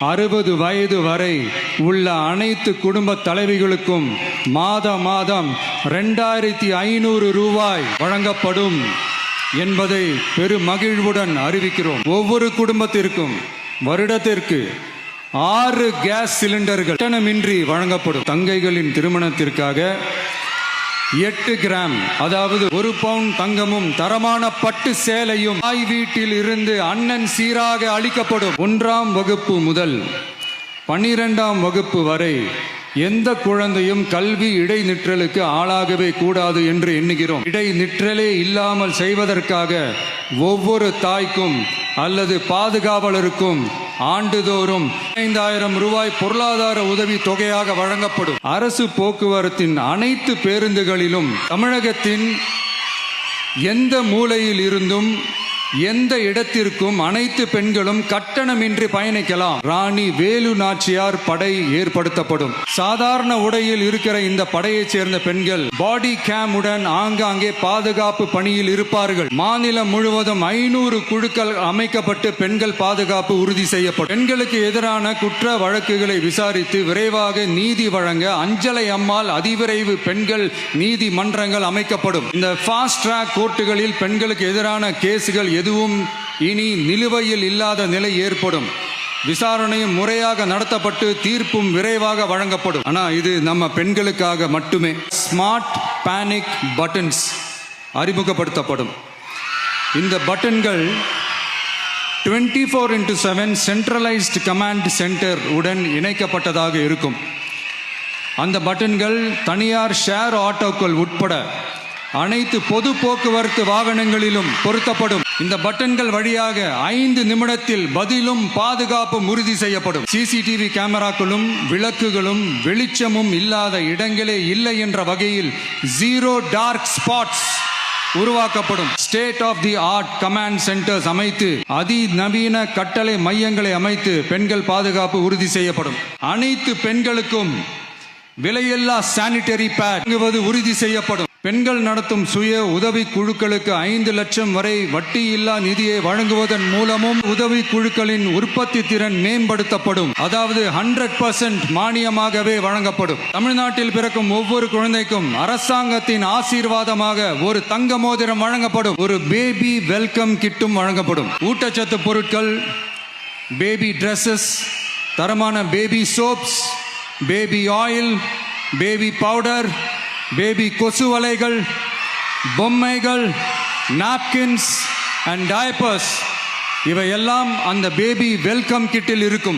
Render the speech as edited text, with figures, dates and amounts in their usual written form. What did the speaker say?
60 வயது வரை உள்ள அனைத்து குடும்ப தலைவிகளுக்கும் மாதம் 2500 ரூபாய் வழங்கப்படும் என்பதை பெரும் மகிழ்வுடன் அறிவிக்கிறோம். ஒவ்வொரு குடும்பத்திற்கும் வருடத்திற்கு 6 கேஸ் சிலிண்டர்கள் கட்டணமின்றி வழங்கப்படும். தங்கைகளின் திருமணத்திற்காக 8 கிராம் அதாவது 1 பவுண்ட் தங்கமும் தரமான பட்டு சேலையும் தாய் வீட்டில் இருந்து அண்ணன் சீராக அளிக்கப்படும். 1ஆம் வகுப்பு முதல் 12ஆம் வகுப்பு வரை எந்த குழந்தையும் கல்வி இடைநிற்றலுக்கு ஆளாகவே கூடாது என்று எண்ணுகிறோம். இடைநிற்றலே இல்லாமல் செய்வதற்காக ஒவ்வொரு தாய்க்கும் அல்லது பாதுகாவலருக்கும் ஆண்டுதோறும் 5000 ரூபாய் பொருளாதார உதவி தொகையாக வழங்கப்படும். அரசு போக்குவரத்தின் அனைத்து பேருந்துகளிலும் தமிழகத்தின் எந்த மூலையில் இருந்தும் எந்த இடத்திற்கும் அனைத்து பெண்களும் கட்டணமின்றி பயணிக்கலாம். ராணி வேலு நாச்சியார் படை ஏற்படுத்தப்படும். சாதாரண உடையில் இருக்கிற இந்த படையைச் சேர்ந்த பெண்கள் பாடி கேம் உடன் ஆங்காங்கே பாதுகாப்பு பணியில் இருப்பார்கள். மாநிலம் முழுவதும் 500 குழுக்கள் அமைக்கப்பட்டு பெண்கள் பாதுகாப்பு உறுதி செய்யப்படும். பெண்களுக்கு எதிரான குற்ற வழக்குகளை விசாரித்து விரைவாக நீதி வழங்க அஞ்சலை அம்மாள் அதிவிரைவு பெண்கள் நீதிமன்றங்கள் அமைக்கப்படும். இந்த ஃபாஸ்ட் ட்ராக் கோர்ட்டுகளில் பெண்களுக்கு எதிரான கேசுகள் எதுவும் இனி நிலுவையில் இல்லாத நிலை ஏற்படும். விசாரணையும் முறையாக நடத்தப்பட்டு தீர்ப்பும் விரைவாக வழங்கப்படும். ஆனா இது நம்ம பெண்களுக்காக மட்டுமே. ஸ்மார்ட் பேனிக் பட்டன்ஸ் அறிமுகப்படுத்தப்படும். இந்த பட்டன்கள் 24/7 சென்ட்ரலைஸ்டு கமாண்ட் சென்டர் உடன் இணைக்கப்பட்டதாக இருக்கும். அந்த பட்டன்கள் தனியார் ஷேர் ஆட்டோக்கள் உட்பட அனைத்து பொது போக்குவரத்து வாகனங்களிலும் பொருத்தப்படும். இந்த பட்டன்கள் வழியாக 5 நிமிடத்தில் பதிலும் பாதுகாப்பும் உறுதி செய்யப்படும். சிசிடிவி கேமராக்களும் விளக்குகளும் வெளிச்சமும் இல்லாத இடங்களே இல்லை என்ற வகையில் 0 டார்க் ஸ்பாட்ஸ் உருவாக்கப்படும். State of the art command centres அமைத்து அதிநவீன கட்டளை மையங்களை அமைத்து பெண்கள் பாதுகாப்பு உறுதி செய்யப்படும். அனைத்து பெண்களுக்கும் விலையில்லா சானிட்டரி பேட் வழங்குவது உறுதி செய்யப்படும். பெண்கள் நடத்தும் சுய உதவி குழுக்களுக்கு 5 லட்சம் வரை வட்டியில்லா நிதியை வழங்குவதன் மூலமும் உதவி குழுக்களின் உற்பத்தி திறன் மேம்படுத்தப்படும். அதாவது 100% மானியமாகவே வழங்கப்படும். தமிழ்நாட்டில் பிறக்கும் ஒவ்வொரு குழந்தைக்கும் அரசாங்கத்தின் ஆசீர்வாதமாக ஒரு தங்க மோதிரம் வழங்கப்படும். ஒரு பேபி வெல்கம் கிட்டும் வழங்கப்படும். ஊட்டச்சத்து பொருட்கள், பேபி டிரெஸ்ஸஸ், தரமான baby soaps, baby oil, baby powder, baby கொசு வலைகள், பொம்மைகள், நாப்கின்ஸ் அண்ட் டயப்பர்ஸ் இவையெல்லாம் அந்த பேபி வெல்கம் கிட்டில் இருக்கும்.